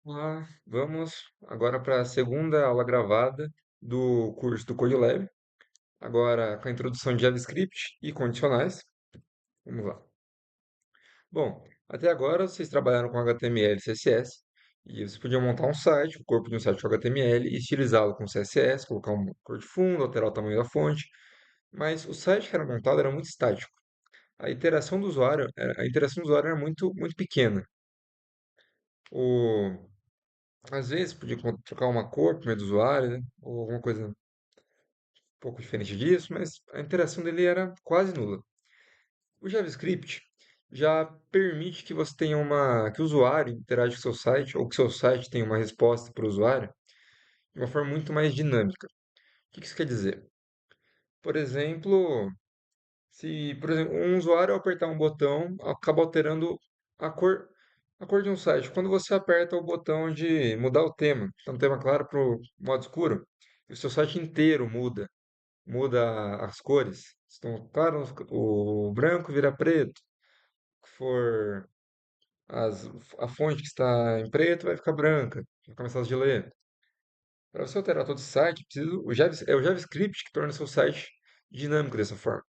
Olá, vamos agora para a segunda aula gravada do curso do CodeLab, agora com a introdução de JavaScript e condicionais. Vamos lá. Bom, até agora vocês trabalharam com HTML e CSS, e vocês podiam montar um site, o corpo de um site com HTML, e estilizá-lo com CSS, colocar uma cor de fundo, alterar o tamanho da fonte, mas o site que era montado era muito estático. A interação do usuário era muito pequena. O, Às vezes podia trocar uma cor para o meio do usuário, né? Ou alguma coisa pouco diferente disso, mas a interação dele era quase nula. O JavaScript já permite que você tenha que o usuário interaja com o seu site, ou que o seu site tenha uma resposta para o usuário de uma forma muito mais dinâmica. O que isso quer dizer? Por exemplo, se por exemplo, um usuário ao apertar um botão acaba alterando a cor, a cor de um site. Quando você aperta o botão de mudar o tema, então um tema claro para o modo escuro, o seu site inteiro muda as cores. Então, claro, o branco vira preto. Se for as, a fonte que está em preto vai ficar branca, vai ficar mais fácil de ler. Para você alterar todo o site, é o JavaScript que torna seu site dinâmico dessa forma.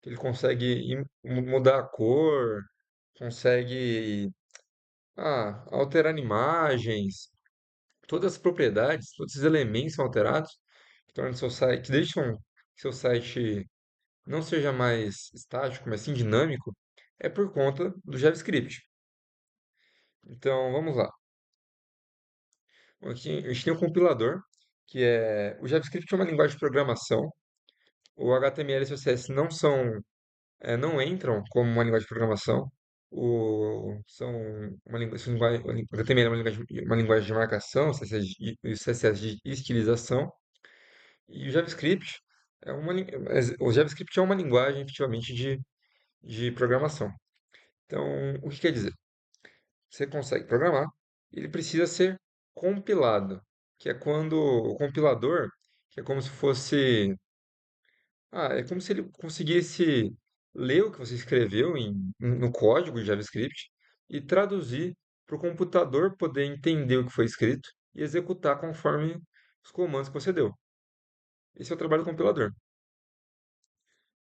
Ele consegue mudar a cor, consegue alterar imagens, todas as propriedades, todos esses elementos são alterados, que tornam seu site, que deixam seu site não seja mais estático, mas sim dinâmico, é por conta do JavaScript. Então, vamos lá. Aqui a gente tem um compilador, que é... O JavaScript é uma linguagem de programação. O HTML e o CSS não entram como uma linguagem de programação. O HTML é uma linguagem de marcação, o CSS de estilização. E o JavaScript é uma linguagem, efetivamente, de programação. Então, o que quer dizer? Você consegue programar, ele precisa ser compilado, que é quando o compilador, que é como se fosse, é como se ele conseguisse ler o que você escreveu no código de JavaScript e traduzir para o computador poder entender o que foi escrito e executar conforme os comandos que você deu. Esse é o trabalho do compilador.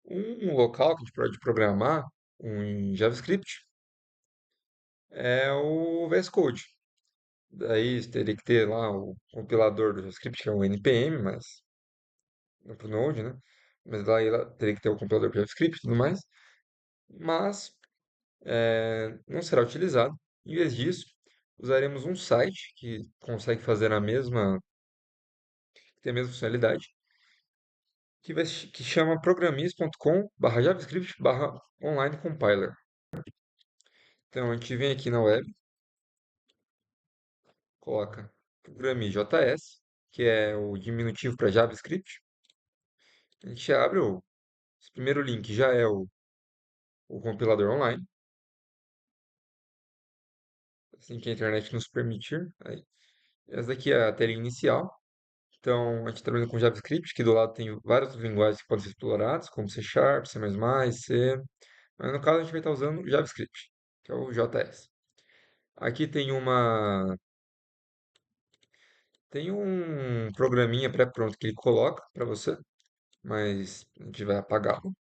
Um local que a gente pode programar em JavaScript é o VS Code. Daí teria que ter lá o compilador do JavaScript, que é o NPM, mas não para o Node, né? Mas lá teria que ter o compilador para JavaScript e tudo mais. Mas não será utilizado. Em vez disso, usaremos um site que consegue fazer que tem a mesma funcionalidade, que chama programis.com/javascript/online compiler. Então a gente vem aqui na web, coloca programis.js, que é o diminutivo para JavaScript. A gente abre esse primeiro link já é o compilador online, assim que a internet nos permitir. Aí, essa daqui é a tela inicial. Então, a gente trabalha com JavaScript, que do lado tem várias outras linguagens que podem ser exploradas, como C Sharp, C++, C. Mas no caso a gente vai estar usando JavaScript, que é o JS. Aqui tem um programinha pré-pronto que ele coloca para você, mas a gente vai apagá-lo,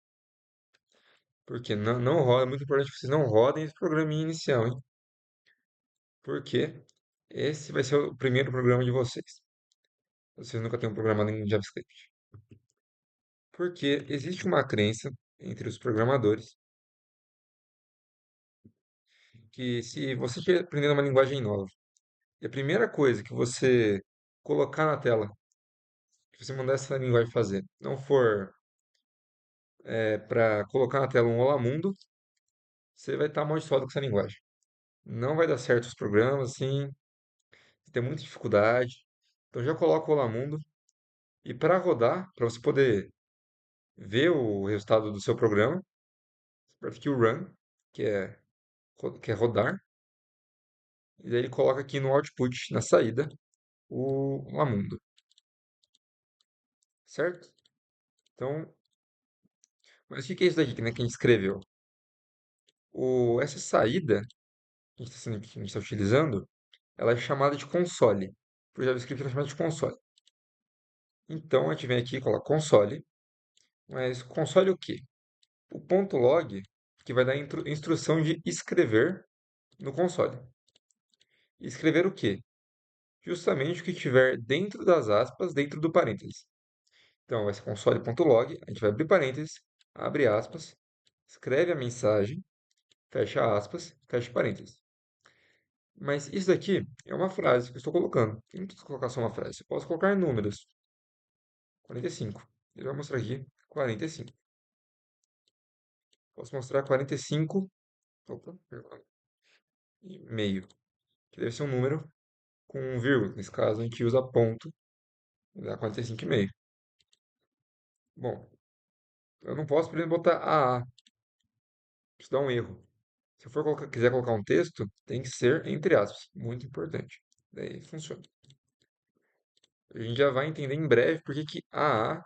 porque não roda, é muito importante que vocês não rodem esse programinha inicial, hein? Porque esse vai ser o primeiro programa de vocês. Vocês nunca tenham programado em JavaScript. Porque existe uma crença entre os programadores que se você estiver aprendendo uma linguagem nova e a primeira coisa que você colocar na tela, que você mandar essa linguagem fazer, não for para colocar na tela um Olá Mundo, você vai estar amaldiçoado com essa linguagem. Não vai dar certo os programas, assim, você tem muita dificuldade. Então já coloca o Olá Mundo e para rodar, para você poder ver o resultado do seu programa, você aperta aqui o Run, que é, que é rodar, e daí ele coloca aqui no output, na saída, o Amundo, certo? Então, mas o que é isso daqui, né, que a gente escreveu? Essa saída que a gente está utilizando ela é chamada de console. Para o JavaScript ela é chamada de console. Então a gente vem aqui e coloca console, mas console o quê? O ponto log que vai dar instrução de escrever no console. Escrever o quê? Justamente o que estiver dentro das aspas, dentro do parênteses. Então vai ser console.log, a gente vai abrir parênteses, abre aspas, escreve a mensagem, fecha aspas, fecha parênteses. Mas isso daqui é uma frase que eu estou colocando. Eu não preciso colocar só uma frase. Eu posso colocar números. 45. Ele vai mostrar aqui 45. Posso mostrar 45. Opa, perdão, e meio. Que deve ser um número com um vírgula. Nesse caso, a gente usa ponto e dá 45,5. Bom, eu não posso, por exemplo, botar AA. Isso dá um erro. Se eu quiser colocar um texto, tem que ser entre aspas. Muito importante. Daí funciona. A gente já vai entender em breve por que que AA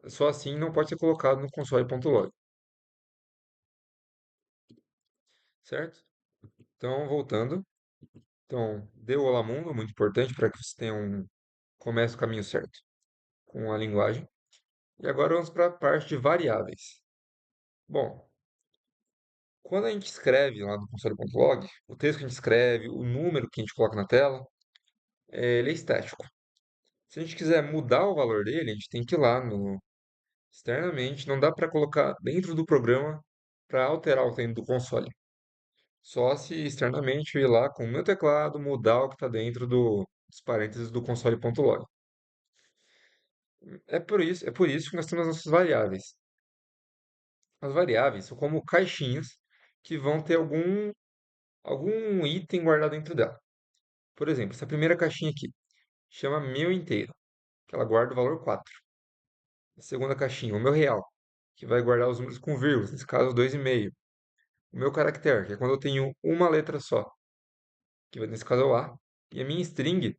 só assim não pode ser colocado no console.log, certo? Então, voltando. Então, deu Olá Mundo, muito importante para que você tenha comece o caminho certo com a linguagem. E agora vamos para a parte de variáveis. Bom, quando a gente escreve lá no console.log, o texto que a gente escreve, o número que a gente coloca na tela, ele é estático. Se a gente quiser mudar o valor dele, a gente tem que ir lá no externamente, não dá para colocar dentro do programa para alterar o tempo do console. Só se externamente eu ir lá com o meu teclado, mudar o que está dentro dos parênteses do console.log. É por isso que nós temos as nossas variáveis. As variáveis são como caixinhas que vão ter algum item guardado dentro dela. Por exemplo, essa primeira caixinha aqui chama meu inteiro, que ela guarda o valor 4. A segunda caixinha, o meu real, que vai guardar os números com vírgulas, nesse caso 2,5. O meu caractere, que é quando eu tenho uma letra só, nesse caso é o A. E a minha string,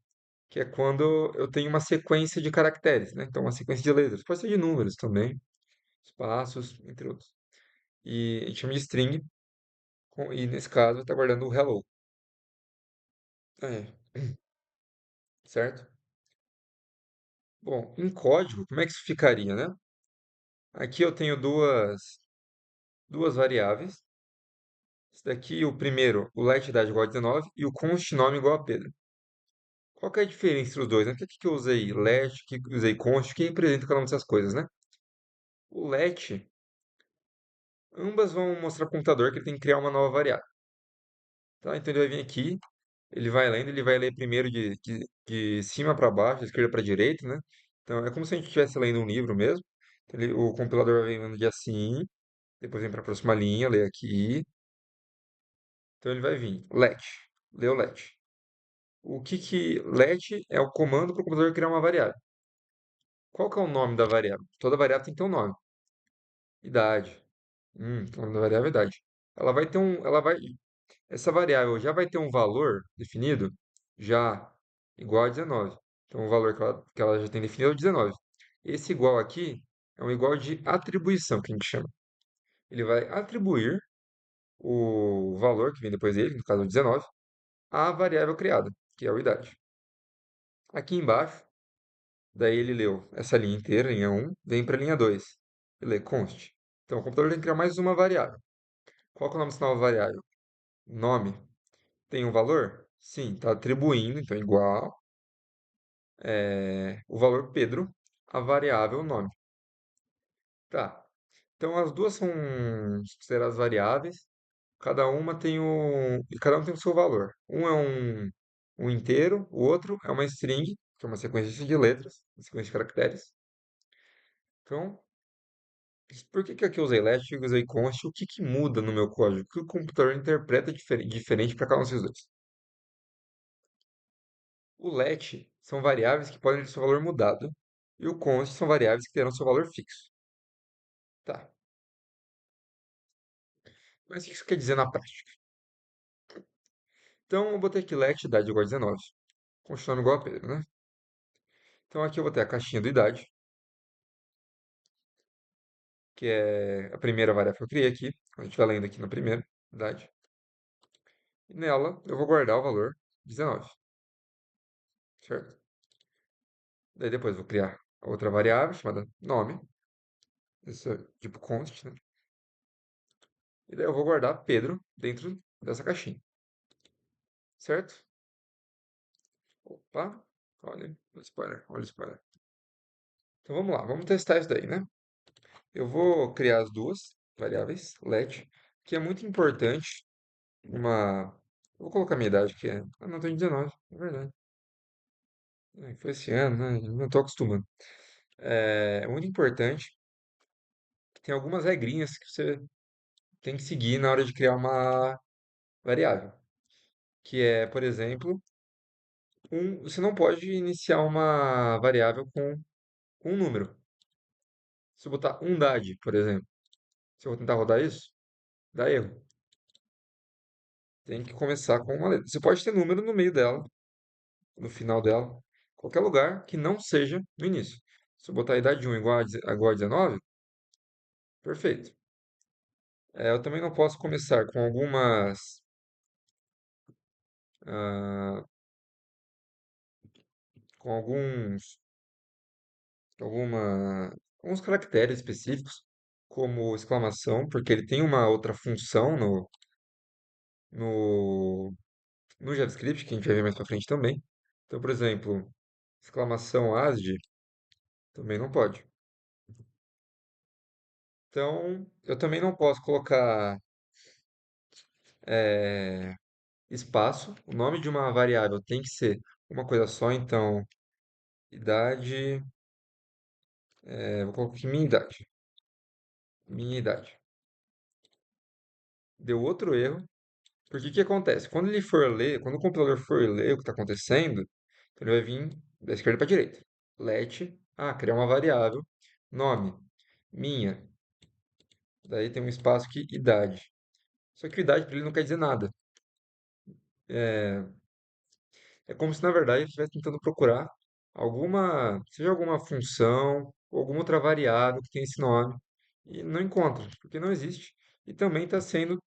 que é quando eu tenho uma sequência de caracteres, né? Então, uma sequência de letras. Pode ser de números também, espaços, entre outros. E a gente chama de string, e nesse caso está guardando o hello. É, certo? Bom, em código, como é que isso ficaria, né? Aqui eu tenho duas variáveis. Esse daqui, o primeiro, o let idade igual a 19 e o const nome igual a Pedro. Qual que é a diferença entre os dois, né? Por que eu usei let, o que eu usei const, o que representa cada uma dessas coisas, né? O let, ambas vão mostrar para o computador que ele tem que criar uma nova variável. Tá? Então ele vai vir aqui, ele vai lendo, ele vai ler primeiro de cima para baixo, de esquerda para direita, né? Então é como se a gente estivesse lendo um livro mesmo. Então, o compilador vai vendo de assim, depois vem para a próxima linha, lê aqui. Então ele vai vir let, lê o let. Let é o comando para o computador criar uma variável. Qual que é o nome da variável? Toda variável tem que ter um nome. Idade. Então o nome da variável é idade. Essa variável já vai ter um valor definido já igual a 19. Então o valor que ela já tem definido é o 19. Esse igual aqui é um igual de atribuição que a gente chama. Ele vai atribuir o valor que vem depois dele, no caso o 19, à variável criada, que é a idade. Aqui embaixo, daí ele leu essa linha inteira, linha 1, vem para a linha 2. Ele lê const. Então o computador tem que criar mais uma variável. Qual que é o nome dessa nova variável? Nome. Tem um valor? Sim, está atribuindo, então igual o valor Pedro à variável nome. Tá. Então as duas são consideradas variáveis. Cada um tem o seu valor. Um é um inteiro, o outro é uma string, que é uma sequência de letras, uma sequência de caracteres. Então, por que aqui eu usei last e usei const? O que que muda no meu código? O que o computador interpreta diferente para cada um desses dois? O let são variáveis que podem ter seu valor mudado, e o const são variáveis que terão seu valor fixo. Tá. Mas o que isso quer dizer na prática? Então, eu botei aqui let idade igual a 19, continuando igual a Pedro, né? Então, aqui eu vou ter a caixinha do idade, que é a primeira variável que eu criei aqui. A gente vai lendo aqui na primeira, idade. E nela, eu vou guardar o valor. 19, certo? Daí depois vou criar outra variável chamada nome, esse é tipo const, né? E daí eu vou guardar Pedro dentro dessa caixinha, certo? Opa, olha o spoiler, olha o spoiler. Então vamos lá, vamos testar isso daí, né? Eu vou criar as duas variáveis, let, que é muito importante. Uma. Eu vou colocar a minha idade, que é. Ah, não, tenho 19, é verdade. Foi esse ano, né? Não estou acostumando. É muito importante que tem algumas regrinhas que você tem que seguir na hora de criar uma variável. Que é, por exemplo, você não pode iniciar uma variável com um número. Se eu botar dade, por exemplo, se eu vou tentar rodar isso, dá erro. Tem que começar com uma letra. Você pode ter número no meio dela, no final dela, qualquer lugar que não seja no início. Se eu botar a idade de 1 igual a 19, perfeito. Eu também não posso começar com ah, com alguma, alguns caracteres específicos, como exclamação, porque ele tem uma outra função no, no JavaScript, que a gente vai ver mais pra frente também. Então, por exemplo, exclamação ASD também não pode. Então, eu também não posso colocar eh, espaço. O nome de uma variável tem que ser uma coisa só, então, idade, vou colocar aqui minha idade. Minha idade. Deu outro erro, porque o que acontece? Quando ele for ler, quando o compilador for ler o que está acontecendo, então ele vai vir da esquerda para a direita. Let, criar uma variável, nome, minha. Daí tem um espaço aqui, idade. Só que idade para ele não quer dizer nada. É, É como se, na verdade, ele estivesse tentando procurar seja alguma função ou alguma outra variável que tem esse nome e não encontra, porque não existe. E também está sendo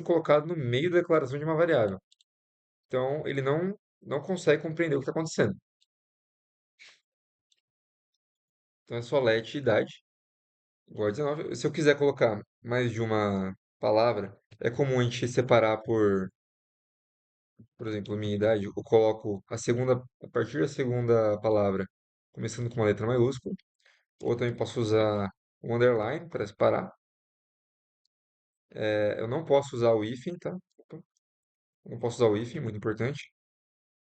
colocado no meio da declaração de uma variável. Então, ele não consegue compreender o que está acontecendo. Então, é só let idade igual a 19. Se eu quiser colocar mais de uma palavra, é comum a gente separar por exemplo, minha idade, eu coloco a partir da segunda palavra, começando com uma letra maiúscula. Ou também posso usar o underline para separar. Eu não posso usar o hífen, tá? Opa, eu não posso usar o hífen, muito importante.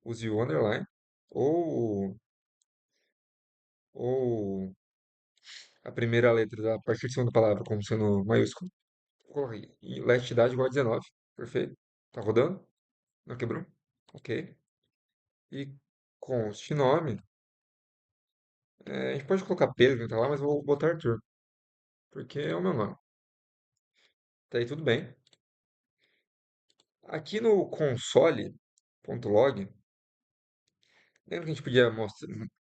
Use o underline. Ou, ou a primeira letra a partir da segunda palavra, como sendo maiúsculo. Coloquei elastidade igual a 19. Perfeito. Tá rodando? Não quebrou? Ok. E com este nome, a gente pode colocar Pedro que tá lá, mas eu vou botar Arthur, porque é o meu nome. Tá aí tudo bem. Aqui no console.log, lembra que a gente podia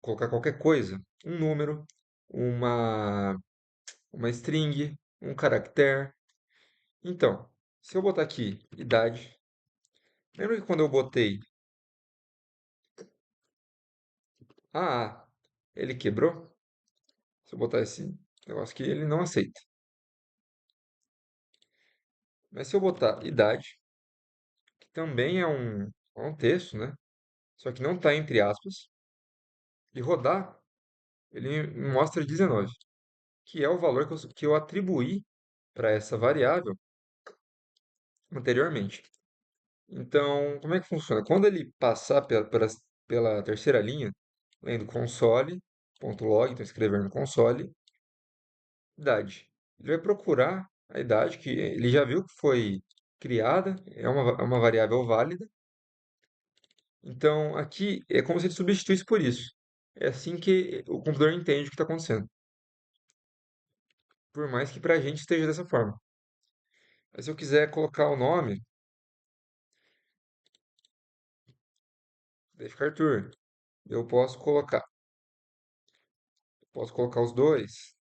colocar qualquer coisa? Um número, uma, uma string, um caractere. Então, se eu botar aqui idade, lembra que quando eu botei a, ele quebrou? Se eu botar esse negócio aqui, ele não aceita. Mas se eu botar idade, que também é um texto, né? Só que não está entre aspas, e rodar, ele me mostra 19, que é o valor que eu atribuí para essa variável anteriormente. Então, como é que funciona? Quando ele passar pela terceira linha, lendo console.log, então escrevendo console, idade. Ele vai procurar a idade que ele já viu que foi criada, é uma variável válida. Então, aqui é como se ele substituísse por isso. É assim que o computador entende o que está acontecendo. Por mais que para a gente esteja dessa forma. Mas se eu quiser colocar o nome, daí fica Arthur. Eu posso colocar os dois.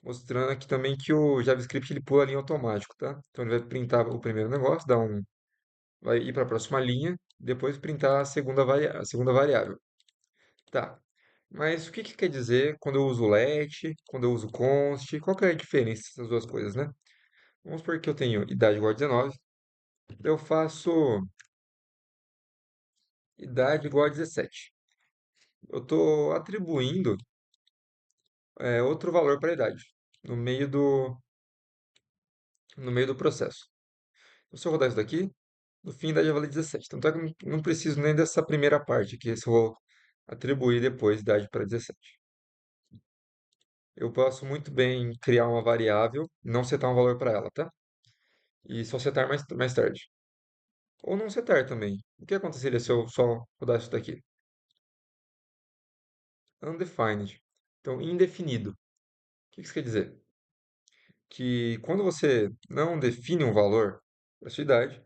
Mostrando aqui também que o JavaScript ele pula a linha automático, tá? Então ele vai printar o primeiro negócio, dar vai ir para a próxima linha, depois printar a segunda variável. Tá. Mas o que que quer dizer quando eu uso let, quando eu uso const? Qual que é a diferença dessas duas coisas, né? Vamos supor que eu tenho idade igual a 19, eu faço idade igual a 17. Eu estou atribuindo outro valor para a idade no meio do, no meio do processo. Então, se eu rodar isso daqui, no fim a idade vai valer 17. Tanto é que eu não preciso nem dessa primeira parte aqui, se eu vou atribuir depois idade para 17. Eu posso muito bem criar uma variável, não setar um valor para ela, tá? E só setar mais tarde. Ou não setar também. O que aconteceria se eu só rodasse isso daqui? Undefined. Então, indefinido. O que isso quer dizer? Que quando você não define um valor para sua idade,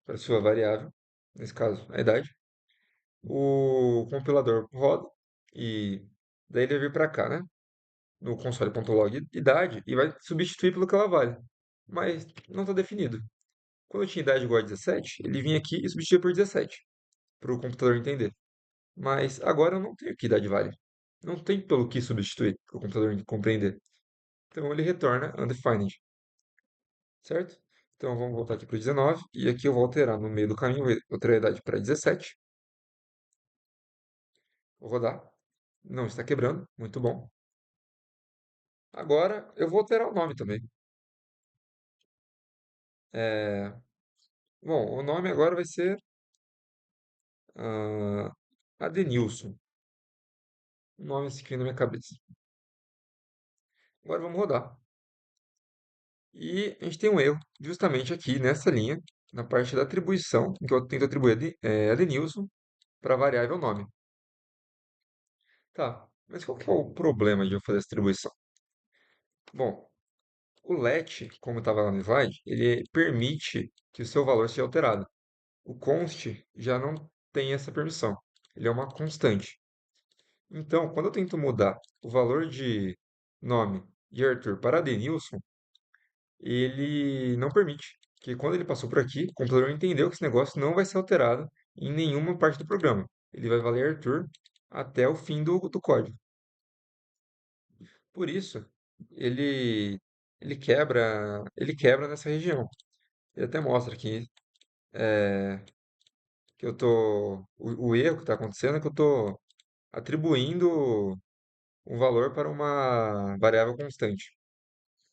para sua variável, nesse caso a idade, o compilador roda e daí ele vai vir para cá, né? No console.log idade e vai substituir pelo que ela vale. Mas não está definido. Quando eu tinha idade igual a 17, ele vinha aqui e substituía por 17, para o computador entender. Mas agora eu não tenho que idade vale. Não tem pelo que substituir para o computador compreender. Então ele retorna undefined, certo? Então vamos voltar aqui para o 19 e aqui eu vou alterar no meio do caminho, vou alterar a idade para 17. Vou rodar. Não está quebrando, muito bom. Agora eu vou alterar o nome também. É, Bom, o nome agora vai ser Adenilson. Um nome assim que vem na minha cabeça. Agora vamos rodar. E a gente tem um erro justamente aqui nessa linha, na parte da atribuição, em que eu tento atribuir Adenilson para a variável nome. Tá, mas qual que é o problema de eu fazer essa atribuição? Bom, o let, como estava lá no slide, ele permite que o seu valor seja alterado. O const já não tem essa permissão. Ele é uma constante. Então, quando eu tento mudar o valor de nome de Arthur para Adenilson, ele não permite. Que quando ele passou por aqui, o computador entendeu que esse negócio não vai ser alterado em nenhuma parte do programa. Ele vai valer Arthur até o fim do código. Por isso, ele ele quebra nessa região. Ele até mostra aqui que eu tô o erro que está acontecendo é que eu estou atribuindo um valor para uma variável constante.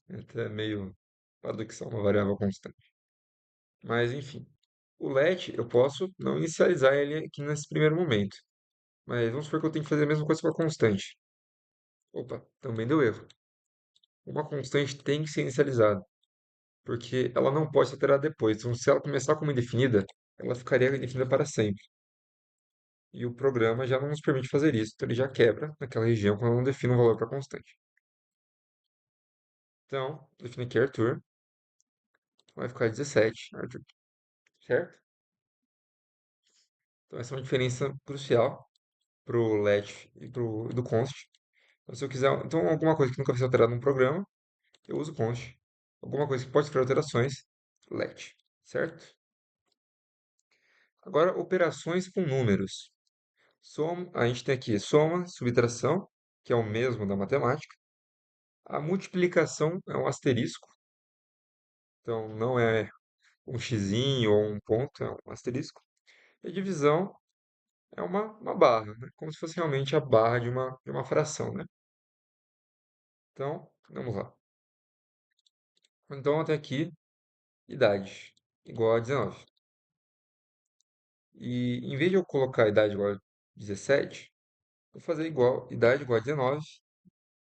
É até meio paradoxal uma variável constante. Mas enfim, o let eu posso não inicializar ele aqui nesse primeiro momento. Mas vamos supor que eu tenho que fazer a mesma coisa com a constante. Opa, também deu erro. Uma constante tem que ser inicializada, porque ela não pode ser alterada depois. Então, se ela começar como indefinida, ela ficaria indefinida para sempre. E o programa já não nos permite fazer isso, então ele já quebra naquela região quando eu não defino um valor para constante. Então, defino aqui Arthur, vai ficar 17, Arthur, certo? Então, essa é uma diferença crucial para o let e do const. Então, se eu quiser, então alguma coisa que nunca vai ser alterada num programa, eu uso const. Alguma coisa que pode sofrer alterações, let, certo? Agora, operações com números. A gente tem aqui soma, subtração, que é o mesmo da matemática. A multiplicação é um asterisco, então não é um xizinho ou um ponto, é um asterisco. E a divisão é uma barra, né? Como se fosse realmente a barra de uma fração, né? Então, vamos lá. Então, até aqui, idade igual a 19. E em vez de eu colocar idade igual a 17, vou fazer idade igual a 19,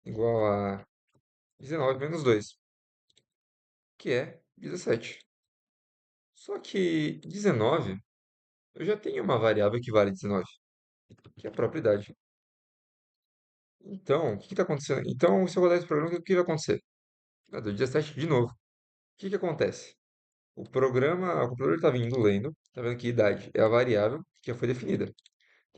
igual a 19 menos 2, que é 17. Só que 19, eu já tenho uma variável que vale 19, que é a própria idade. Então, o que está acontecendo? Então, se eu rodar esse programa, o que vai acontecer? Ah, deu 17 de novo. O que acontece? O computador está vindo lendo, está vendo que idade é a variável que já foi definida.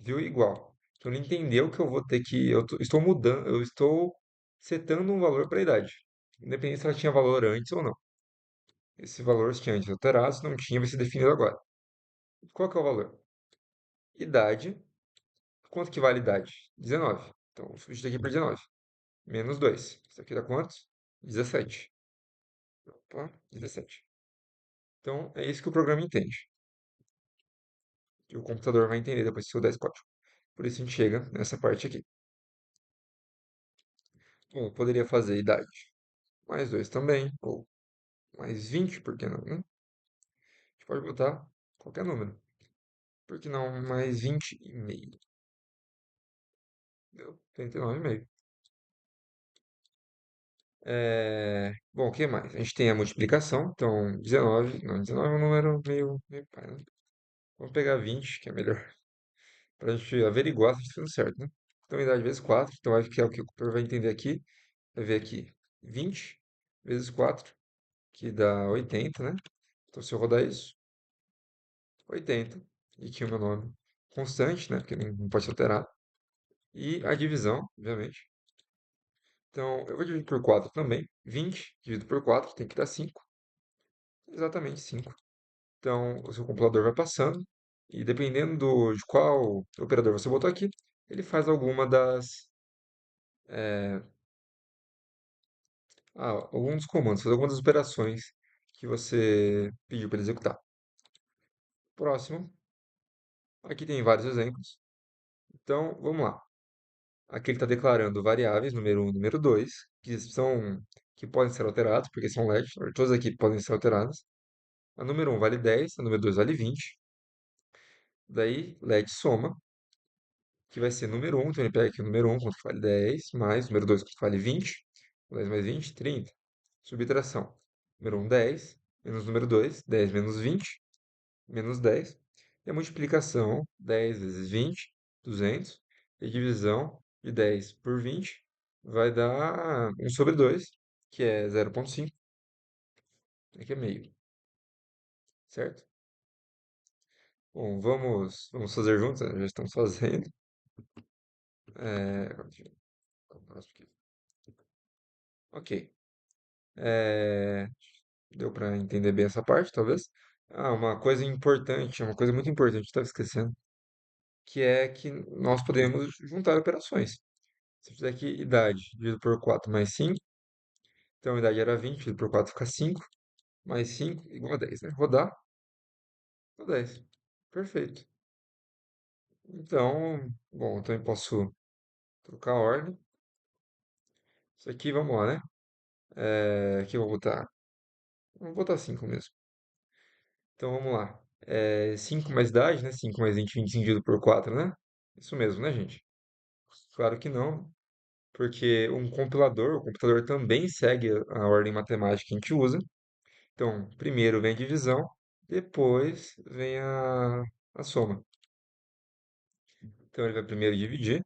Viu igual. Então ele entendeu que eu vou ter que. Estou mudando, eu estou setando um valor para a idade. Independente se ela tinha valor antes ou não. Esse valor, se tinha antes alterado, se não tinha, vai ser definido agora. Qual que é o valor? Idade. Quanto que vale idade? 19. Então, vou substituir aqui por 19. Menos 2. Isso aqui dá quanto? 17. Opa, 17. Então, é isso que o programa entende. E o computador vai entender depois se eu der esse código. Por isso a gente chega nessa parte aqui. Bom, eu poderia fazer idade mais 2 também, ou mais 20, por que não, né? A gente pode botar qualquer número. Por que não mais 20,5? Deu 39,5. Bom, o que mais? A gente tem a multiplicação, então 19, não, 19 é um número meio pai, né? Vamos pegar 20, que é melhor, para a gente averiguar se está tudo certo, né? Então, idade vezes 4, então acho que é o que o computador vai entender aqui, vai ver aqui 20 vezes 4, que dá 80, né? Então, se eu rodar isso, 80, e aqui o meu nome constante, né? Porque não pode ser alterado, e a divisão, obviamente. Então, eu vou dividir por 4 também. 20 dividido por 4 tem que dar 5. Exatamente 5. Então, o seu compilador vai passando e dependendo de qual operador você botou aqui, ele faz alguma das, é, algum dos comandos, faz algumas das operações que você pediu para ele executar. Próximo, aqui tem vários exemplos. Então, vamos lá. Aqui ele está declarando variáveis, número 1 e número 2, que podem ser alterados, porque são LEDs, todas aqui podem ser alteradas. A número 1 vale 10, a número 2 vale 20. Daí, LED soma, que vai ser número 1, então ele pega aqui o número 1, quanto que vale 10, mais número 2, quanto que vale 20, 10 mais 20, 30. Subtração. Número 1, 10, menos número 2, 10 menos 20, menos 10. E a multiplicação, 10 vezes 20, 200. E a divisão de 10 por 20 vai dar 1 sobre 2, que é 0,5, que é meio, certo? Bom, vamos fazer juntos, né? Já estamos fazendo. Deixa eu colocar o próximo aqui. Ok. É, deu para entender bem essa parte, talvez? Uma coisa importante, uma coisa muito importante, estava esquecendo, que é que nós podemos juntar operações. Se eu fizer aqui idade dividido por 4 mais 5, então a idade era 20, dividido por 4 fica 5, mais 5 igual a 10, né? Rodar, dá 10. Perfeito. Então, bom, eu também posso trocar a ordem. Isso aqui, vamos lá, né? Aqui eu vou botar 5 mesmo. Então vamos lá. 5 mais idade, né? 5 mais 20, 25 dividido por 4, né? Isso mesmo, né, gente? Claro que não, porque o computador também segue a ordem matemática que a gente usa. Então, primeiro vem a divisão, depois vem a soma. Então, ele vai primeiro dividir,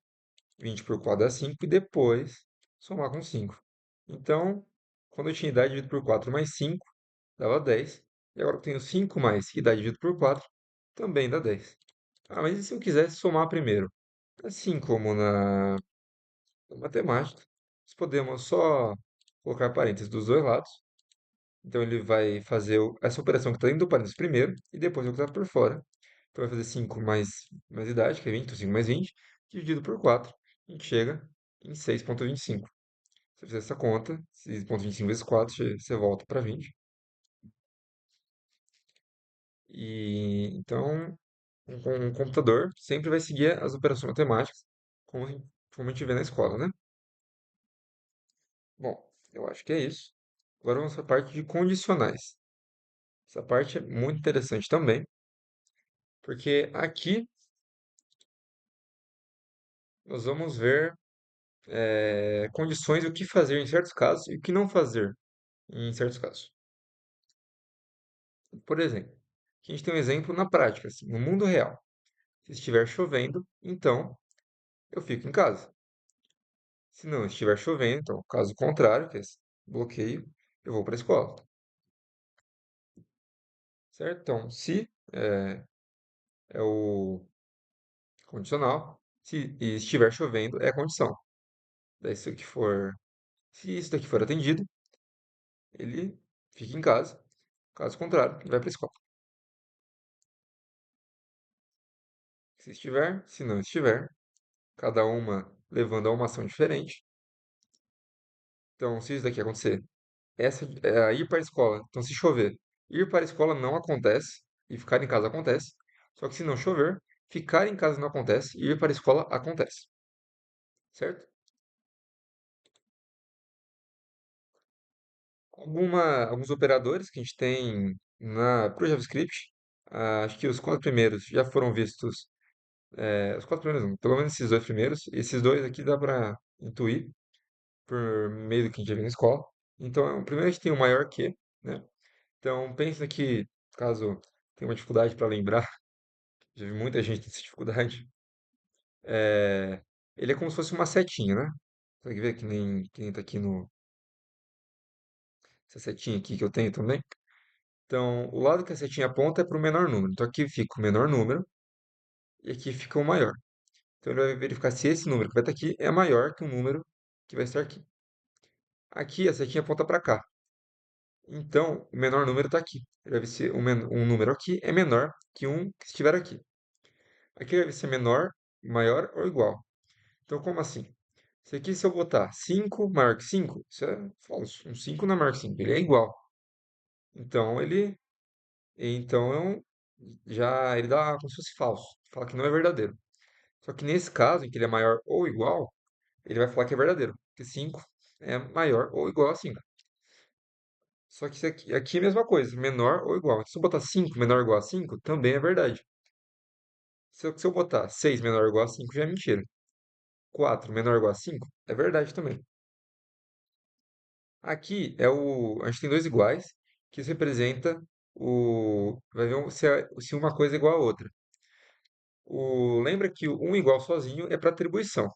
20 por 4 dá 5, e depois somar com 5. Então, quando eu tinha idade dividido por 4 mais 5, dava 10. E agora que eu tenho 5 mais idade dividido por 4, também dá 10. Mas e se eu quisesse somar primeiro? Assim como na matemática, nós podemos só colocar parênteses dos dois lados. Então ele vai fazer essa operação que está dentro do parênteses primeiro e depois o que está por fora. Então vai fazer 5 mais idade, que é 20, então 5 mais 20, dividido por 4. A gente chega em 6,25. Se você fizer essa conta, 6,25 vezes 4, você volta para 20. E então, um computador sempre vai seguir as operações matemáticas, como a gente vê na escola, né? Bom, eu acho que é isso. Agora vamos para a parte de condicionais. Essa parte é muito interessante também, porque aqui nós vamos ver condições e o que fazer em certos casos e o que não fazer em certos casos. Por exemplo, aqui a gente tem um exemplo na prática, assim, no mundo real. Se estiver chovendo, então eu fico em casa. Se não estiver chovendo, então, caso contrário, que é esse bloqueio, eu vou para a escola, certo? Então, se é o condicional, se estiver chovendo, é a condição. Daí, se isso daqui for atendido, ele fica em casa. Caso contrário, ele vai para a escola. se estiver, se não estiver, cada uma levando a uma ação diferente. Então, se isso daqui acontecer, essa é a ir para a escola. Então, se chover, ir para a escola não acontece e ficar em casa acontece. Só que se não chover, ficar em casa não acontece e ir para a escola acontece, certo? Alguns operadores que a gente tem para o JavaScript, acho que os quatro primeiros já foram vistos, os quatro primeiros não, pelo menos esses dois primeiros, esses dois aqui dá para intuir por meio do que a gente já viu na escola. Então, primeiro a gente tem o maior que, né? Então, pensa que, caso tenha uma dificuldade para lembrar, já vi muita gente ter essa dificuldade, é, ele é como se fosse uma setinha, né? Consegue ver que nem tá aqui no, essa setinha aqui que eu tenho também? Então, o lado que a setinha aponta é para o menor número. Então, aqui fica o menor número e aqui fica o maior. Então, ele vai verificar se esse número que vai estar aqui é maior que o número que vai estar aqui. Aqui, a setinha aponta para cá. Então, o menor número está aqui. Ele vai ver se um número aqui é menor que um que estiver aqui. Aqui vai ver se é menor, maior ou igual. Então, como assim? Isso aqui, se eu botar 5 maior que 5, isso é falso. Um 5 não é maior que 5, ele é igual. Então, já ele dá como se fosse falso. Fala que não é verdadeiro. Só que nesse caso, em que ele é maior ou igual, ele vai falar que é verdadeiro. Porque 5 é maior ou igual a 5. Só que isso aqui é a mesma coisa, menor ou igual. Então, se eu botar 5 menor ou igual a 5, também é verdade. Se eu botar 6 menor ou igual a 5, já é mentira. 4 menor ou igual a 5, é verdade também. Aqui a gente tem dois iguais, que isso representa vai ver se uma coisa é igual a outra. Lembra que o um igual sozinho é para atribuição.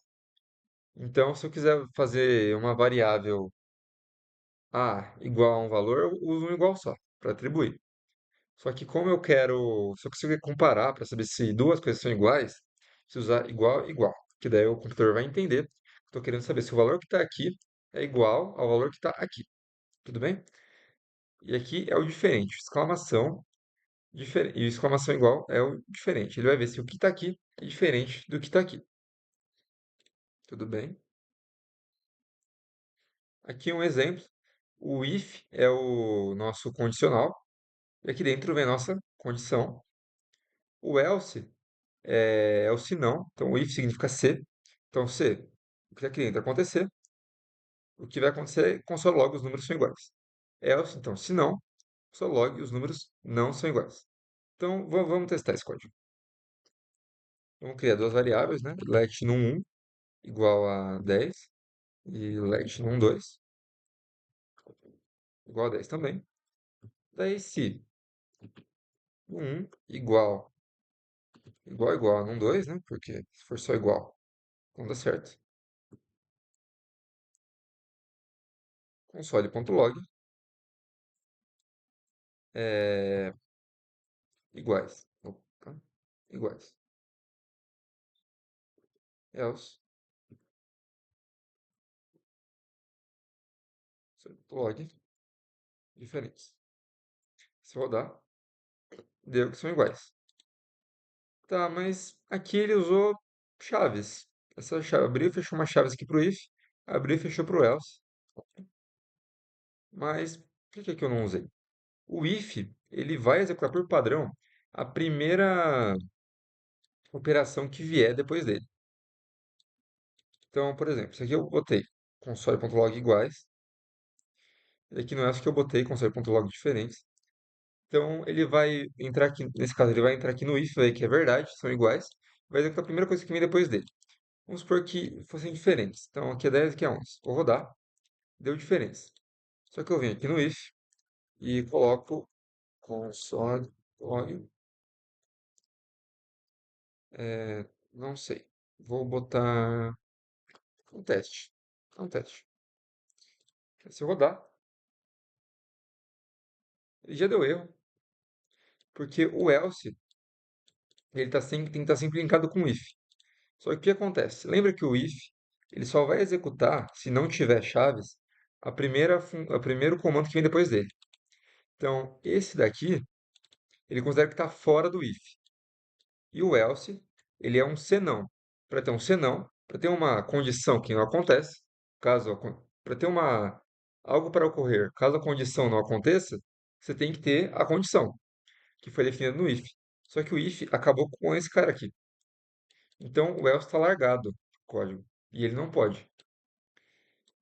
Então, se eu quiser fazer uma variável a igual a um valor, eu uso um igual só, para atribuir. Só que se eu conseguir comparar para saber se duas coisas são iguais, se usar igual, igual. Que daí o computador vai entender. Estou querendo saber se o valor que está aqui é igual ao valor que está aqui. Tudo bem? E aqui é o diferente. Exclamação, e exclamação igual é o diferente. Ele vai ver se o que está aqui é diferente do que está aqui. Tudo bem? Aqui um exemplo. O if é o nosso condicional. E aqui dentro vem a nossa condição. O else é o se não. Então, o if significa se. Então, se o que aqui dentro acontecer, o que vai acontecer, console log, os números são iguais. Else, então, se não, console log, os números não são iguais. Então, vamos testar esse código. Vamos criar duas variáveis, né? Let num1 igual a 10 e let num2 igual a 10 também. Daí, se num1 igual a num2, né? Porque se for só igual, não dá certo. Console.log é iguais. Opa, iguais. Else, log diferentes. Se rodar, deu que são iguais. Tá, mas aqui ele usou chaves. Essa chave abriu e fechou uma chaves aqui pro if, abriu e fechou pro else. Mas por que que eu não usei? O if, ele vai executar por padrão a primeira operação que vier depois dele. Então, por exemplo, isso aqui eu botei console.log iguais, e aqui no else que eu botei console.log diferentes. Então, ele vai entrar aqui, nesse caso, ele vai entrar aqui no if, vai ver que é verdade, são iguais, vai executar a primeira coisa que vem depois dele. Vamos supor que fossem diferentes. Então, aqui é 10, aqui é 11. Vou rodar, deu diferença. Só que eu venho aqui no if e coloco console log, não sei. Vou botar um teste. Um teste. Se eu rodar, ele já deu erro, porque o else tem que estar sempre linkado com o if. Só que o que acontece? Lembra que o if ele só vai executar se não tiver chaves a primeiro comando que vem depois dele. Então, esse daqui, ele considera que está fora do if. E o else ele é um senão. Para ter um senão, para ter uma condição que não acontece, para ter uma algo para ocorrer, caso a condição não aconteça, você tem que ter a condição, que foi definida no if. Só que o if acabou com esse cara aqui. Então o else está largado, o código, e ele não pode.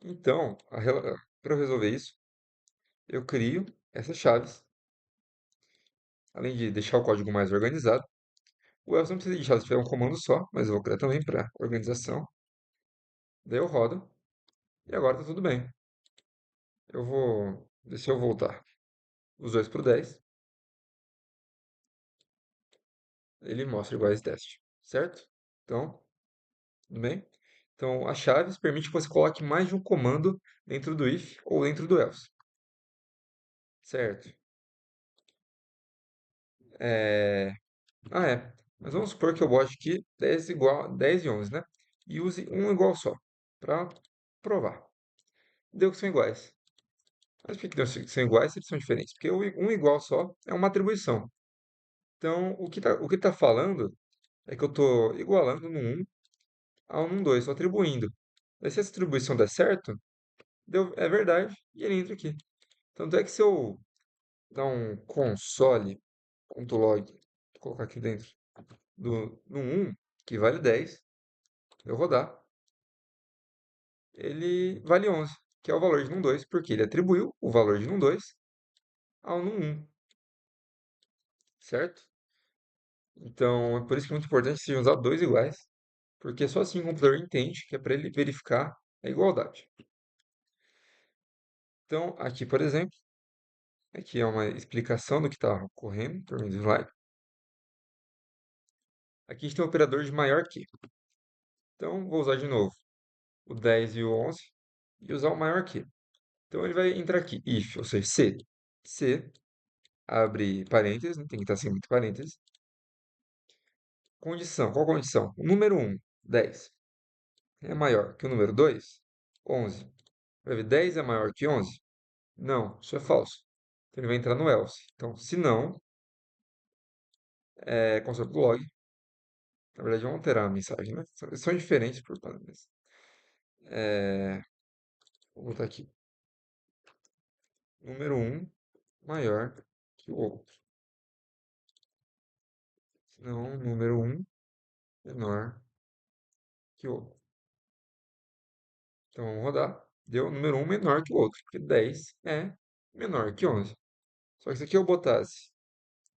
Então, para eu resolver isso, eu crio essas chaves, além de deixar o código mais organizado. O else não precisa de chave, se tiver um comando só, mas eu vou criar também para organização. Daí eu rodo, e agora tá tudo bem. Eu vou, deixa eu voltar os dois para o 10, ele mostra iguais teste, certo? Então, tudo bem? Então, as chaves permitem que você coloque mais de um comando dentro do if ou dentro do else, certo? É... Mas vamos supor que eu bote aqui 10 igual 10 e 11, né? E use um igual só, para provar. Deu que são iguais. Mas por que deu que são iguais se eles são diferentes? Porque um igual só é uma atribuição. Então, o que tá falando é que eu estou igualando no um ao num 2, estou atribuindo. Daí, se essa atribuição der certo, é verdade e ele entra aqui. Tanto é que se eu dar um console.log, vou colocar aqui dentro, no um que vale 10, eu rodar, ele vale 11, que é o valor de num 2, porque ele atribuiu o valor de num 2 ao num um, certo? Então, é por isso que é muito importante se usar dois iguais, porque só assim o computador entende que é para ele verificar a igualdade. Então, aqui, por exemplo, aqui é uma explicação do que está ocorrendo por meio do slide. Aqui a gente tem o operador de maior que. Então, vou usar de novo o 10 e o 11 e usar o maior que. Então, ele vai entrar aqui, if, ou seja, se, abre parênteses, né, tem que estar sem muito parênteses. Condição, qual condição? O número 1, 10, é maior que o número 2, 11. Vai ver, 10 é maior que 11? Não, isso é falso. Então, ele vai entrar no else. Então, se não, console.log. Na verdade, vamos alterar a mensagem, né? São diferentes por mas, vou botar aqui. Número um maior que o outro. Não, número um menor que o outro. Então, vamos rodar. Deu número um menor que o outro, porque 10 é menor que 11. Só que se aqui eu botasse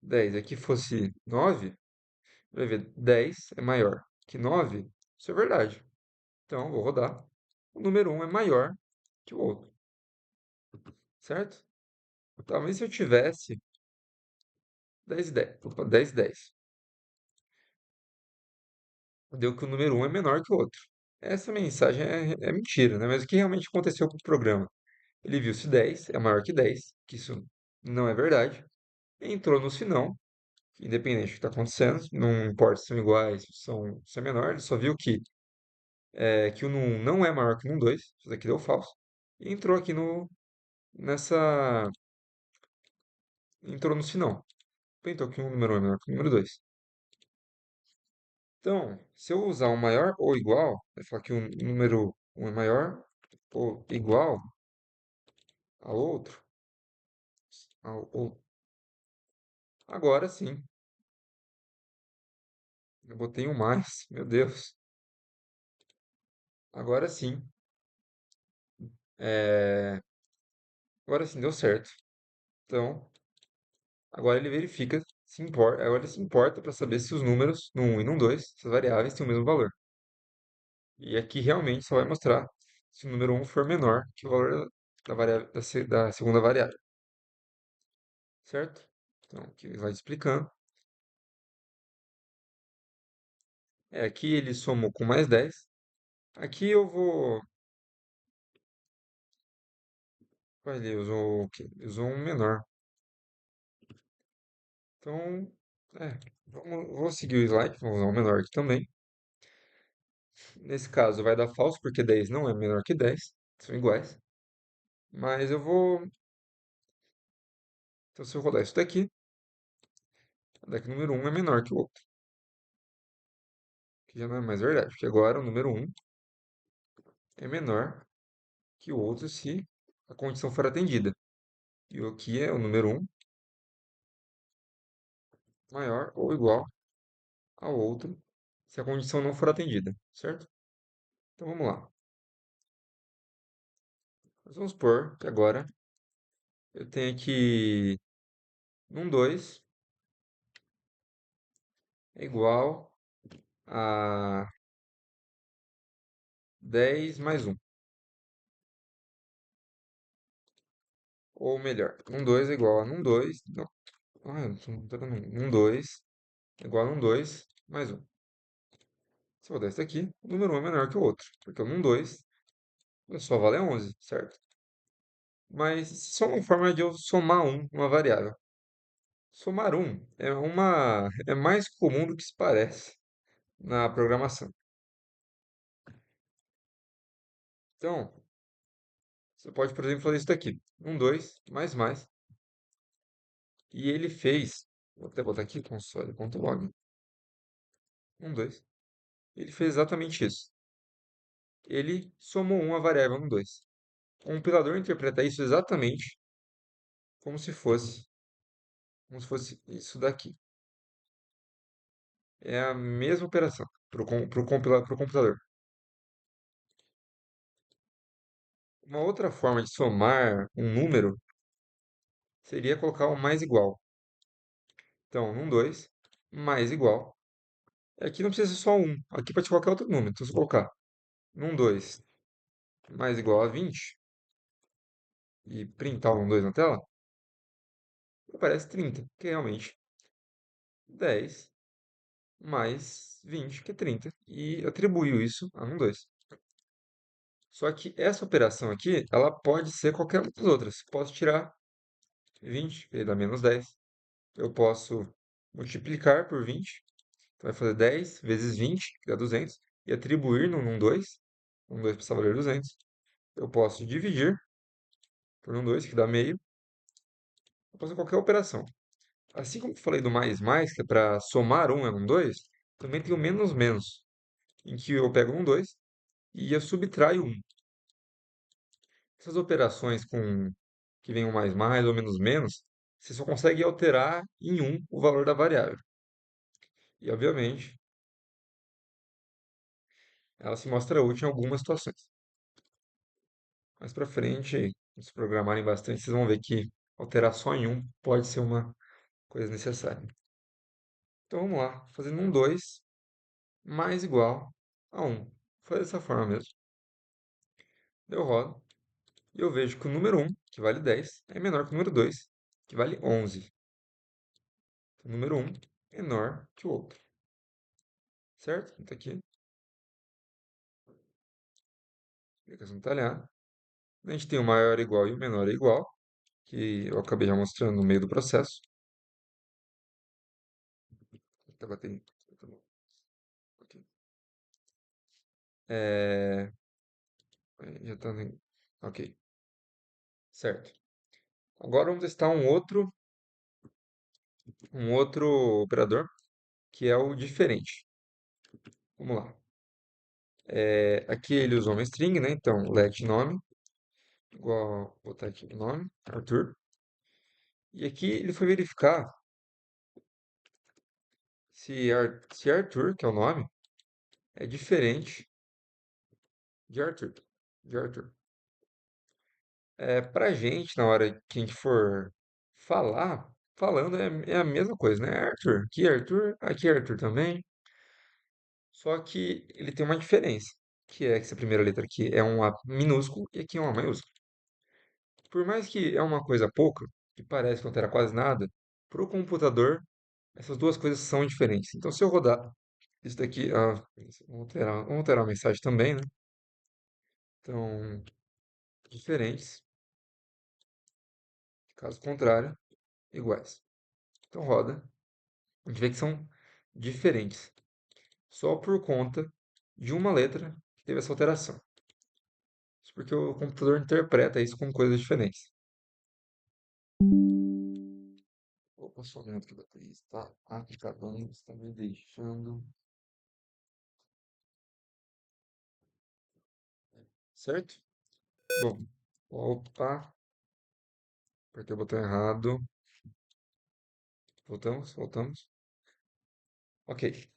10 e aqui fosse 9, vai ver 10 é maior que 9. Isso é verdade. Então, vou rodar. O número um é maior que o outro, certo? Talvez se eu tivesse 10 e 10, opa, 10 e 10, deu que o número um é menor que o outro. Essa mensagem é mentira, né? Mas o que realmente aconteceu com o programa? Ele viu se 10 é maior que 10, que isso não é verdade, entrou no sinão, independente do que está acontecendo, não importa se são iguais, se é menor, ele só viu que o num não é maior que o num 2, isso daqui deu falso, e entrou aqui nessa, entrou no sinão, printou que um número um é menor que o número 2. Então, se eu usar um maior ou igual, vai falar que o número um é maior ou igual ao outro, agora sim, eu botei um mais, meu Deus, agora sim, é, agora sim deu certo. Então, agora ele verifica, agora ele se importa para saber se os números no um e no 2, essas variáveis, têm o mesmo valor. E aqui realmente só vai mostrar se o número um for menor que o valor da, variável, da segunda variável, certo? Então, aqui ele vai explicando. Aqui ele somou com mais 10. Aqui eu vou. Ele usou o quê? Ele usou um menor. Então, vou seguir o slide, vou usar um menor aqui também. Nesse caso vai dar falso, porque 10 não é menor que 10, são iguais. Mas eu vou. Então, se eu rodar isso daqui, daqui número um é menor que o outro. que já não é mais verdade, porque agora o número um é menor que o outro se a condição for atendida. E o que é o número um maior ou igual ao outro se a condição não for atendida, certo? Então vamos lá. Nós vamos supor que agora eu tenho aqui um 2 é igual a 10 mais um. Ou melhor, um 2 é igual a um 2. Não, não tô dando um 2 é igual a um 2 mais um. Se eu botar isso aqui, o número um é menor que o outro. Porque o um 2 só vale 11, certo? Mas isso é uma forma de eu somar uma variável. Somar é mais comum do que se parece na programação. Então, você pode, por exemplo, fazer isso daqui. Um 2 mais. E ele fez, vou até botar aqui, console.log, um 2. Ele fez exatamente isso. Ele somou uma variável no 2. O compilador interpreta isso exatamente como se fosse, como se fosse isso daqui. É a mesma operação para o computador. Uma outra forma de somar um número seria colocar o mais igual. Então, um 2 mais igual. Aqui não precisa ser só um. Aqui pode ser qualquer outro número. Então, se eu colocar um 2 mais igual a 20 e printar o um 2 na tela, aparece 30, que é realmente 10 mais 20, que é 30. E atribuiu isso a um 2. Só que essa operação aqui, ela pode ser qualquer uma das outras. Posso tirar 20, ele dá menos 10. Eu posso multiplicar por 20, então vai fazer 10 vezes 20, que dá 200, e atribuir no num 2. Um 2 precisa valer 200. Eu posso dividir por um 2, que dá meio. Eu posso fazer qualquer operação. Assim como eu falei do mais, que é para somar um é um 2, também tem o menos menos, em que eu pego um 2 e eu subtraio um. Essas operações com que vem um mais ou menos menos, você só consegue alterar em um o valor da variável. E, obviamente, ela se mostra útil em algumas situações. Mais para frente, se programarem bastante, vocês vão ver que alterar só em um pode ser uma coisa necessária. Então vamos lá, fazendo um 2 mais igual a 1. Foi dessa forma mesmo. Eu rodo e eu vejo que o número um, que vale 10, é menor que o número 2, que vale 11. O número um é menor que o outro. Certo? Então aqui, explicação detalhada. A gente tem o maior igual e o menor é igual, que eu acabei já mostrando no meio do processo. Tá batendo. Tá bom. Ok. É, já tá. Ok, certo. Agora vamos testar um outro operador, que é o diferente. Vamos lá. Aqui ele usou uma string, né? Então, let nome, igual, vou botar aqui o nome, Arthur. E aqui ele foi verificar se Arthur, que é o nome, é diferente de Arthur. De Arthur. Pra gente, na hora que a gente for falando é a mesma coisa, né? Arthur, aqui é Arthur também. Só que ele tem uma diferença, que é que essa primeira letra aqui é um A minúsculo e aqui é um A maiúsculo. Por mais que é uma coisa pouca, que parece que não terá quase nada, para o computador, essas duas coisas são diferentes. Então, se eu rodar isso daqui, vamos alterar a mensagem também, né? Então, diferentes, caso contrário, iguais. Então, roda. A gente vê que são diferentes, só por conta de uma letra que teve essa alteração. Isso porque o computador interpreta isso como coisas diferentes. Opa, só olhando que a bateria está acabando, está me deixando. certo? Bom, opa, apertei o botão errado. Voltamos. Ok.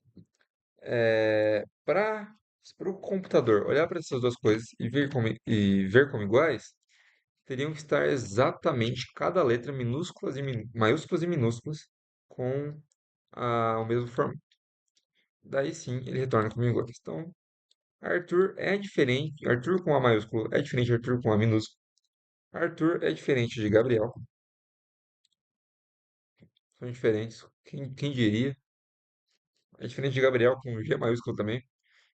Para o computador olhar para essas duas coisas e ver como iguais, teriam que estar exatamente cada letra maiúsculas e minúsculas com o mesmo formato. Daí sim ele retorna como iguais. Então, Arthur é diferente. Arthur com A maiúsculo é diferente de Arthur com A minúsculo. Arthur é diferente de Gabriel. São diferentes. Quem diria? É diferente de Gabriel com G maiúsculo também.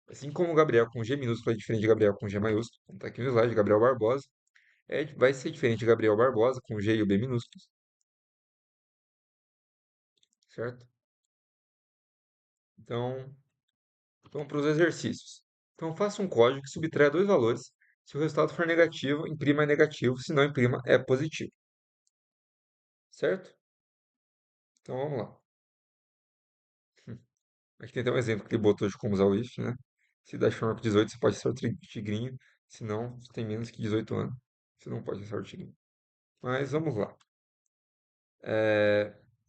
Assim como o Gabriel com G minúsculo é diferente de Gabriel com G maiúsculo. Como tá aqui no slide, Gabriel Barbosa. Vai ser diferente de Gabriel Barbosa com G e o B minúsculos, certo? Então, vamos para os exercícios. Então, faça um código que subtraia dois valores. Se o resultado for negativo, imprima é negativo. Se não, imprima é positivo, certo? Então, vamos lá. Aqui tem até um exemplo que ele botou de como usar o if, né? Se dá menor que 18, você pode ser o tigrinho. Se não, você tem menos que 18 anos. Você não pode ser o tigrinho. Mas vamos lá.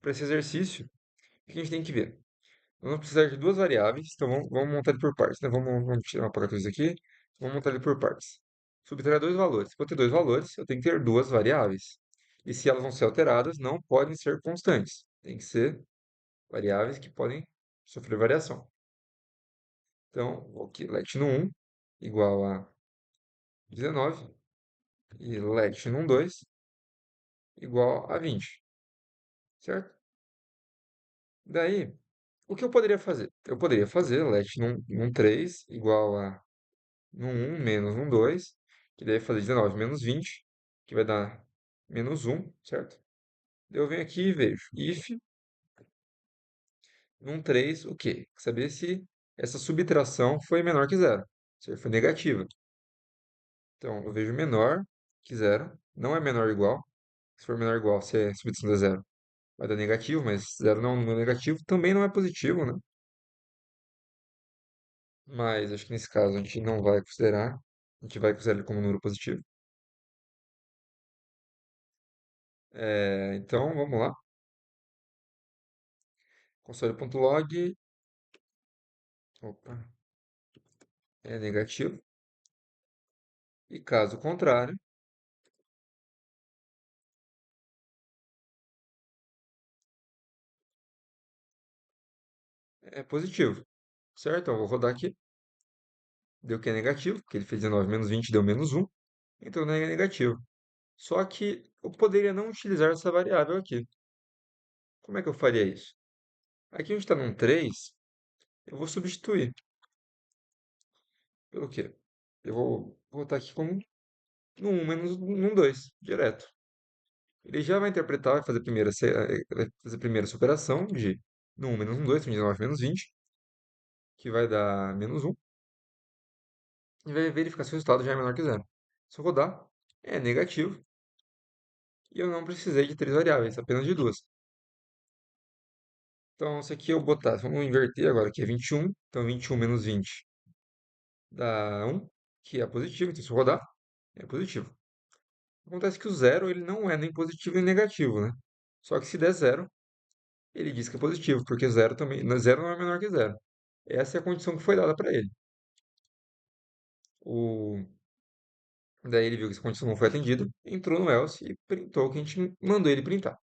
Para esse exercício, o que a gente tem que ver? Nós vamos precisar de duas variáveis, então vamos montar ele por partes, né? Vamos tirar uma parábola aqui, vamos montar ele por partes. Subtrair dois valores. Para ter dois valores, eu tenho que ter duas variáveis. E se elas vão ser alteradas, não podem ser constantes. Tem que ser variáveis que podem sofrer variação. Então, vou aqui, let num igual a 19 e let num 2 igual a 20, certo? Daí, o que eu poderia fazer? Eu poderia fazer let num 3 igual a no um menos um 2 que daí vai fazer 19 menos 20 que vai dar menos um, certo? Eu venho aqui e vejo if num 3 o quê? Saber se essa subtração foi menor que zero, se foi negativa. Então, eu vejo menor que zero, não é menor ou igual. Se for menor ou igual, se a subtração der zero, vai dar negativo, mas zero não é negativo, também não é positivo, né? Mas acho que nesse caso a gente não vai considerar, a gente vai considerar ele como número positivo. Então, vamos lá. Console.log, opa, é negativo. E caso contrário, é positivo. Certo? Então, eu vou rodar aqui. Deu que é negativo, porque ele fez 19 menos 20 deu menos um. Então, não é negativo. Só que eu poderia não utilizar essa variável aqui. Como é que eu faria isso? Aqui a gente está num 3, eu vou substituir. Pelo quê? Eu vou botar aqui como no 1 menos num 2 direto. Ele já vai interpretar, vai fazer a primeira superação de no 1 menos um 2 19 menos 20 que vai dar menos um. E vai verificar se o resultado já é menor que zero. Se eu rodar, é negativo. E eu não precisei de três variáveis, apenas de duas. Então, se aqui eu botar, vamos inverter agora, aqui é 21. Então, 21 menos 20 dá 1, que é positivo. Então, se eu rodar, é positivo. Acontece que o zero, ele não é nem positivo nem negativo, né? Só que se der zero, ele diz que é positivo, porque zero também, zero não é menor que zero. Essa é a condição que foi dada para ele. O, daí ele viu que essa condição não foi atendida, entrou no else e printou o que a gente mandou ele printar.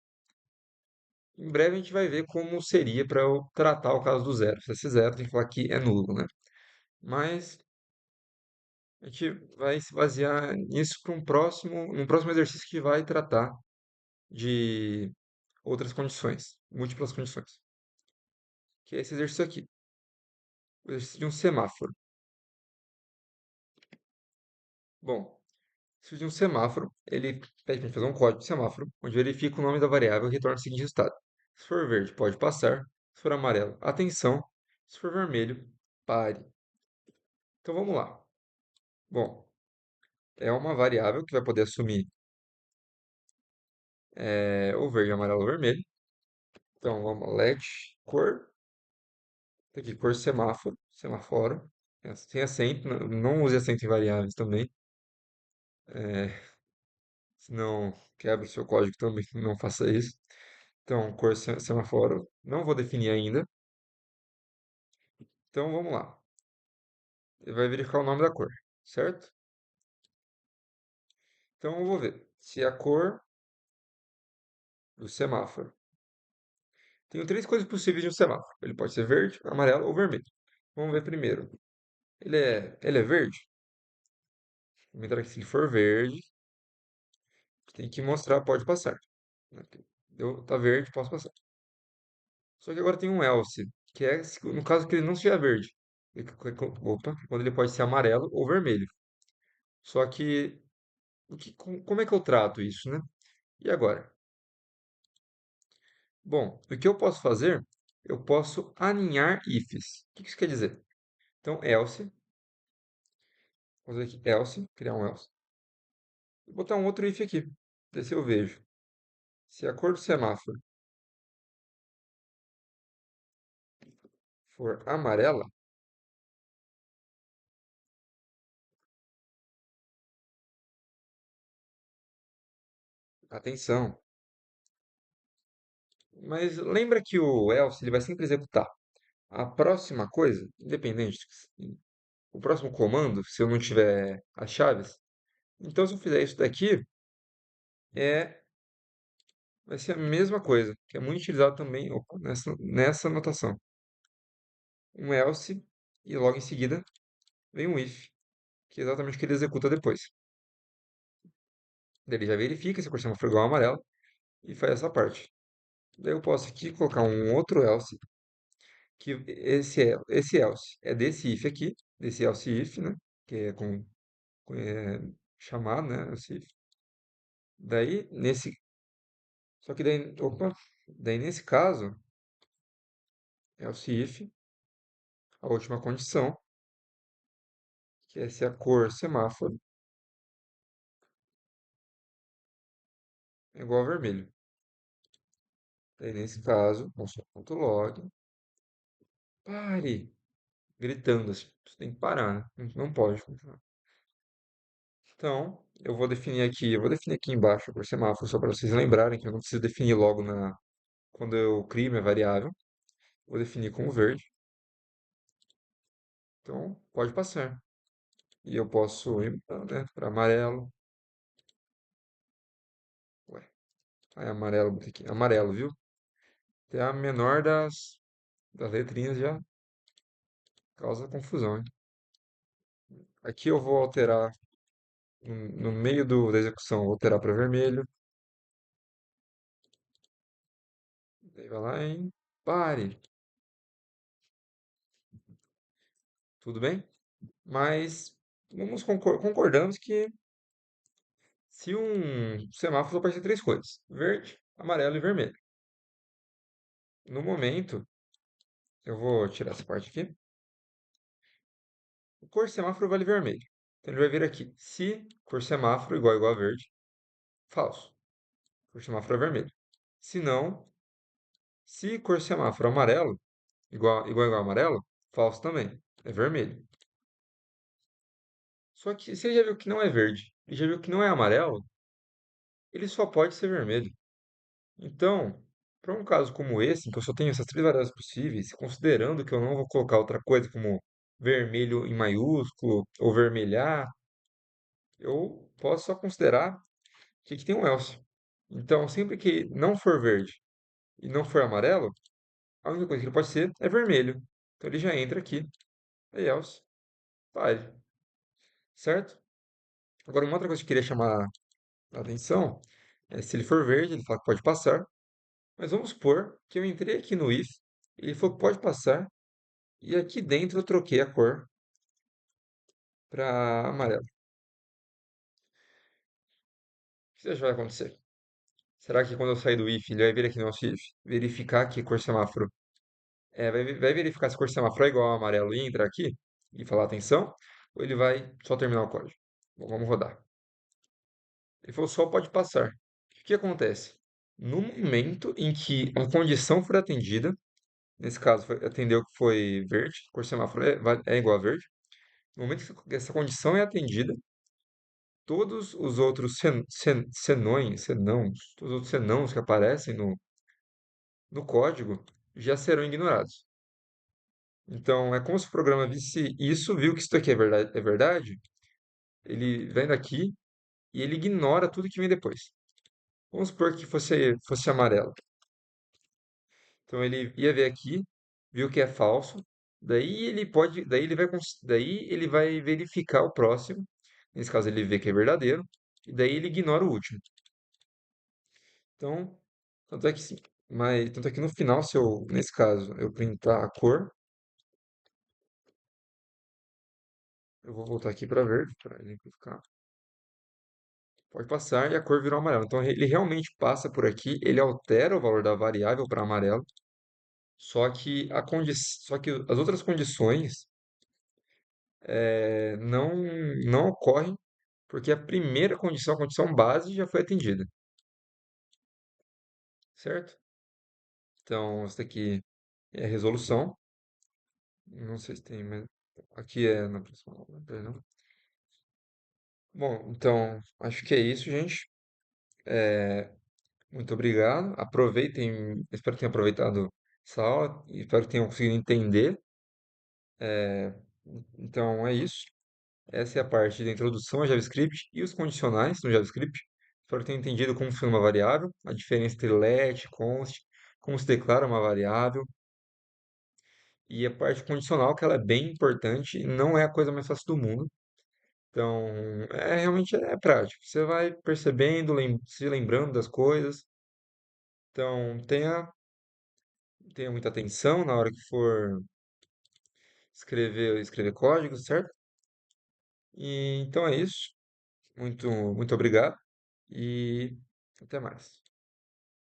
Em breve a gente vai ver como seria para eu tratar o caso do zero. Se esse zero tem que falar que é nulo, né? Mas a gente vai se basear nisso para num próximo exercício que vai tratar de outras condições, múltiplas condições. Que é esse exercício aqui, o exercício de um semáforo. Bom, se de um semáforo, ele pede para gente fazer um código de semáforo, onde verifica o nome da variável e retorna o seguinte resultado. Se for verde, pode passar. Se for amarelo, atenção. Se for vermelho, pare. Então vamos lá. Bom, é uma variável que vai poder assumir ou verde, amarelo ou vermelho. Então vamos let cor, tá aqui cor semáforo, semaforo, sem acento, não use acento em variáveis também. É, senão quebra o seu código também, não faça isso. Então, cor semáforo, não vou definir ainda. Então, vamos lá. Ele vai verificar o nome da cor, certo? Então, eu vou ver se a cor do semáforo. Tenho três cores possíveis de um semáforo. Ele pode ser verde, amarelo ou vermelho. Vamos ver primeiro. Ele é verde? Vou entrar aqui, se ele for verde, tem que mostrar, pode passar. Tá verde, posso passar. Só que agora tem um else, que é no caso que ele não seja verde. Opa, quando ele pode ser amarelo ou vermelho. Só que, como é que eu trato isso, né? E agora? Bom, o que eu posso fazer? Eu posso aninhar ifs. O que isso quer dizer? Então, else, vou fazer aqui else, criar um else. Vou botar um outro if aqui. Ver se eu vejo. Se a cor do semáforo for amarela, atenção. Mas lembra que o else ele vai sempre executar a próxima coisa, independente, o próximo comando, se eu não tiver as chaves. Então, se eu fizer isso daqui, vai ser a mesma coisa, que é muito utilizado também, opa, nessa notação. Um else e logo em seguida vem um if, que é exatamente o que ele executa depois. Daí ele já verifica se a cor for igual ao amarelo e faz essa parte. Daí eu posso aqui colocar um outro else, que esse else é desse if aqui, desse else if, né? Que é é, chamado, né? Else if. Daí, só que daí, opa, daí nesse caso, else if, a última condição, que é se a cor semáforo é igual a vermelho. Daí nesse caso, console.log, pare, gritando assim, você tem que parar, né? Não pode continuar. Então, eu vou definir aqui embaixo por semáforo, só para vocês lembrarem que eu não preciso definir logo quando eu crio minha variável. Vou definir como verde. Então, pode passar. E eu posso ir, né, para amarelo. Ué, aí amarelo, botei aqui. Amarelo, viu? Até a menor das letrinhas já causa confusão, hein? Aqui eu vou alterar no meio da execução, vou alterar para vermelho. Daí vai lá em pare. Tudo bem? Mas concordamos que se um semáforo só pode ter três cores: verde, amarelo e vermelho. No momento, eu vou tirar essa parte aqui. O cor semáforo vale vermelho. Então ele vai vir aqui. Se cor semáforo igual a verde, falso. Cor semáforo é vermelho. Se não, se cor semáforo amarelo, igual a amarelo, falso também. É vermelho. Só que você já viu que não é verde e já viu que não é amarelo, ele só pode ser vermelho. Então, para um caso como esse, em que eu só tenho essas três variáveis possíveis, considerando que eu não vou colocar outra coisa como vermelho em maiúsculo ou vermelhar, eu posso só considerar que aqui tem um else. Então, sempre que não for verde e não for amarelo, a única coisa que ele pode ser é vermelho. Então ele já entra aqui, é else, pare, certo? Agora, uma outra coisa que eu queria chamar a atenção é se ele for verde, ele fala que pode passar. Mas vamos supor que eu entrei aqui no if, ele falou que pode passar, e aqui dentro eu troquei a cor para amarelo. O que você acha que vai acontecer? Será que quando eu sair do if, ele vai vir aqui no nosso if, verificar que cor semáforo vai verificar se cor semáforo é igual ao amarelo e entrar aqui e falar atenção? Ou ele vai só terminar o código? Bom, vamos rodar. Ele falou só pode passar. O que acontece? No momento em que a condição for atendida, nesse caso atendeu que foi verde, cor semáforo é igual a verde. No momento que essa condição é atendida, todos os outros senões, todos os outros senãos que aparecem no código já serão ignorados. Então, é como se o programa visse isso, viu que isso daqui é verdade, ele vem daqui e ele ignora tudo que vem depois. Vamos supor que fosse amarelo. Então ele ia ver aqui, viu que é falso, daí ele vai verificar o próximo. Nesse caso ele vê que é verdadeiro, e daí ele ignora o último. Então, tanto é que sim, mas tanto é que no final, se eu, nesse caso, eu printar a cor, eu vou voltar aqui para verde, para exemplificar. Pode passar e a cor virou amarelo. Então ele realmente passa por aqui, ele altera o valor da variável para amarelo, só que as outras condições não ocorrem porque a primeira condição, a condição base, já foi atendida, certo? Então, essa daqui é a resolução. Não sei se tem, mas aqui é na próxima aula, perdão. Bom, então, acho que é isso, gente. Muito obrigado. Aproveitem, espero que tenham aproveitado essa aula e espero que tenham conseguido entender. Então, é isso. Essa é a parte da introdução ao JavaScript e os condicionais no JavaScript. Espero que tenham entendido como funciona uma variável, a diferença entre let, const, como se declara uma variável, e a parte condicional, que ela é bem importante e não é a coisa mais fácil do mundo. Então, realmente é prático. Você vai percebendo, se lembrando das coisas. Então, tenha muita atenção na hora que for escrever código, certo? E então é isso. Muito obrigado e até mais.